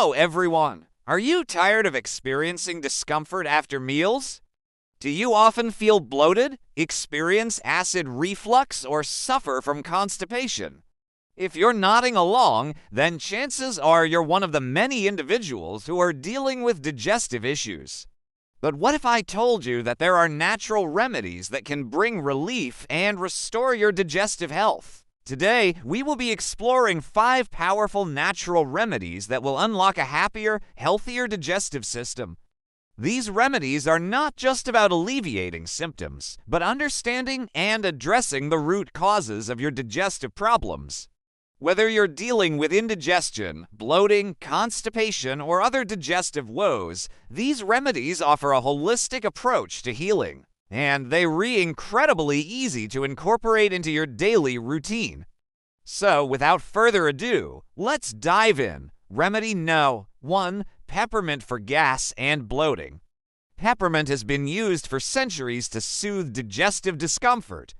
Hello, everyone! Are you tired of experiencing discomfort after meals? Do you often feel bloated, experience acid reflux, or suffer from constipation? If you're nodding along, then chances are you're one of the many individuals who are dealing with digestive issues. But what if I told you that there are natural remedies that can bring relief and restore your digestive health? Today, we will be exploring 5 powerful natural remedies that will unlock a happier, healthier digestive system. These remedies are not just about alleviating symptoms, but understanding and addressing the root causes of your digestive problems. Whether you're dealing with indigestion, bloating, constipation, or other digestive woes, these remedies offer a holistic approach to healing. And they're incredibly easy to incorporate into your daily routine. So, without further ado, let's dive in. Remedy No. 1. Peppermint for gas and bloating. Peppermint has been used for centuries to soothe digestive discomfort.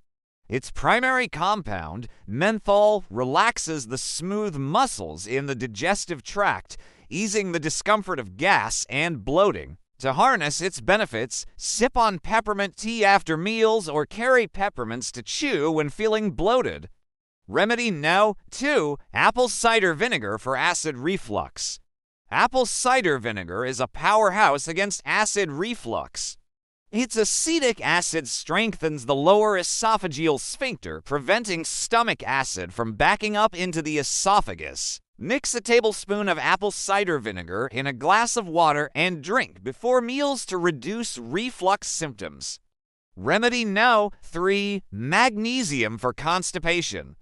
Its primary compound, menthol, relaxes the smooth muscles in the digestive tract, easing the discomfort of gas and bloating. To harness its benefits, sip on peppermint tea after meals or carry peppermints to chew when feeling bloated. Remedy No. 2. Apple cider vinegar for acid reflux. Apple cider vinegar is a powerhouse against acid reflux. Its acetic acid strengthens the lower esophageal sphincter, preventing stomach acid from backing up into the esophagus. Mix a tablespoon of apple cider vinegar in a glass of water and drink before meals to reduce reflux symptoms. Remedy No. 3. Magnesium for constipation.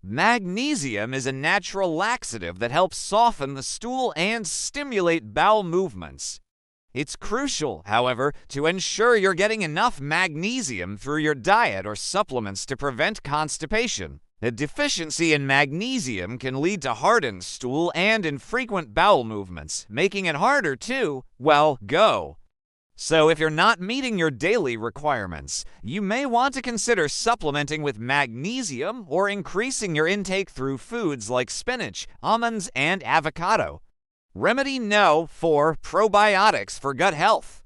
Magnesium is a natural laxative that helps soften the stool and stimulate bowel movements. It's crucial, however, to ensure you're getting enough magnesium through your diet or supplements to prevent constipation. A deficiency in magnesium can lead to hardened stool and infrequent bowel movements, making it harder to, well, go. So if you're not meeting your daily requirements, you may want to consider supplementing with magnesium or increasing your intake through foods like spinach, almonds, and avocado. Remedy No. 4. Probiotics for gut health.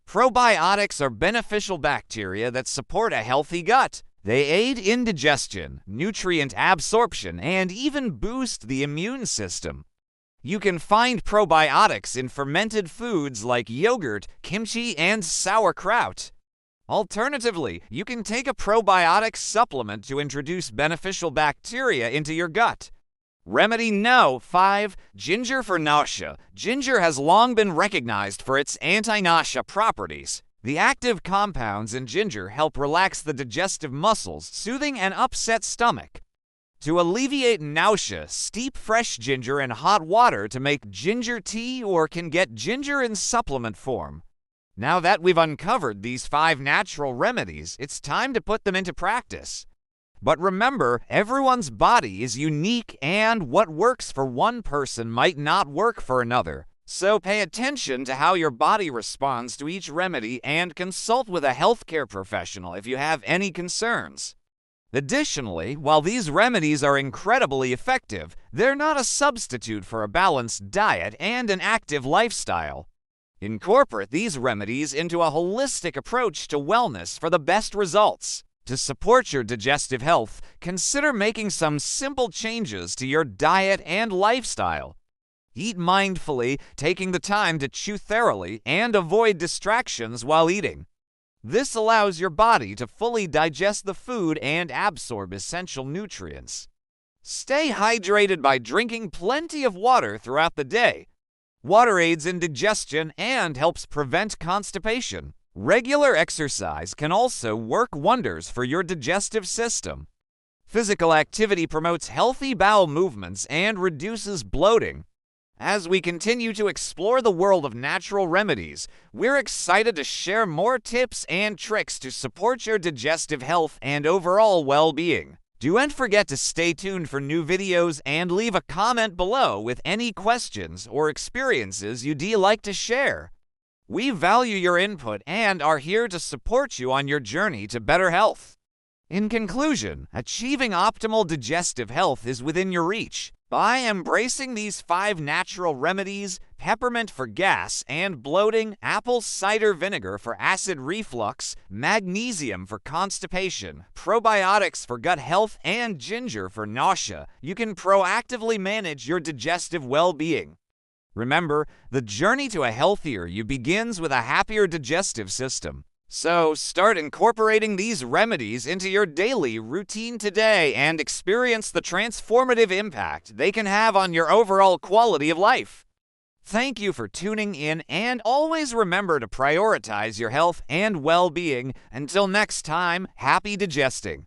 Probiotics are beneficial bacteria that support a healthy gut. They aid indigestion, nutrient absorption, and even boost the immune system. You can find probiotics in fermented foods like yogurt, kimchi, and sauerkraut. Alternatively, you can take a probiotic supplement to introduce beneficial bacteria into your gut. Remedy No. 5. Ginger for nausea. Ginger has long been recognized for its anti-nausea properties. The active compounds in ginger help relax the digestive muscles, soothing an upset stomach. To alleviate nausea, steep fresh ginger in hot water to make ginger tea or can get ginger in supplement form. Now that we've uncovered these 5 natural remedies, it's time to put them into practice. But remember, everyone's body is unique and what works for one person might not work for another. So pay attention to how your body responds to each remedy and consult with a healthcare professional if you have any concerns. Additionally, while these remedies are incredibly effective, they're not a substitute for a balanced diet and an active lifestyle. Incorporate these remedies into a holistic approach to wellness for the best results. To support your digestive health, consider making some simple changes to your diet and lifestyle. Eat mindfully, taking the time to chew thoroughly, and avoid distractions while eating. This allows your body to fully digest the food and absorb essential nutrients. Stay hydrated by drinking plenty of water throughout the day. Water aids in digestion and helps prevent constipation. Regular exercise can also work wonders for your digestive system. Physical activity promotes healthy bowel movements and reduces bloating. As we continue to explore the world of natural remedies, we're excited to share more tips and tricks to support your digestive health and overall well-being. Don't forget to stay tuned for new videos and leave a comment below with any questions or experiences you'd like to share. We value your input and are here to support you on your journey to better health. In conclusion, achieving optimal digestive health is within your reach. By embracing these 5 natural remedies, peppermint for gas and bloating, apple cider vinegar for acid reflux, magnesium for constipation, probiotics for gut health, and ginger for nausea, you can proactively manage your digestive well-being. Remember, the journey to a healthier you begins with a happier digestive system. So, start incorporating these remedies into your daily routine today and experience the transformative impact they can have on your overall quality of life. Thank you for tuning in, and always remember to prioritize your health and well-being. Until next time, happy digesting.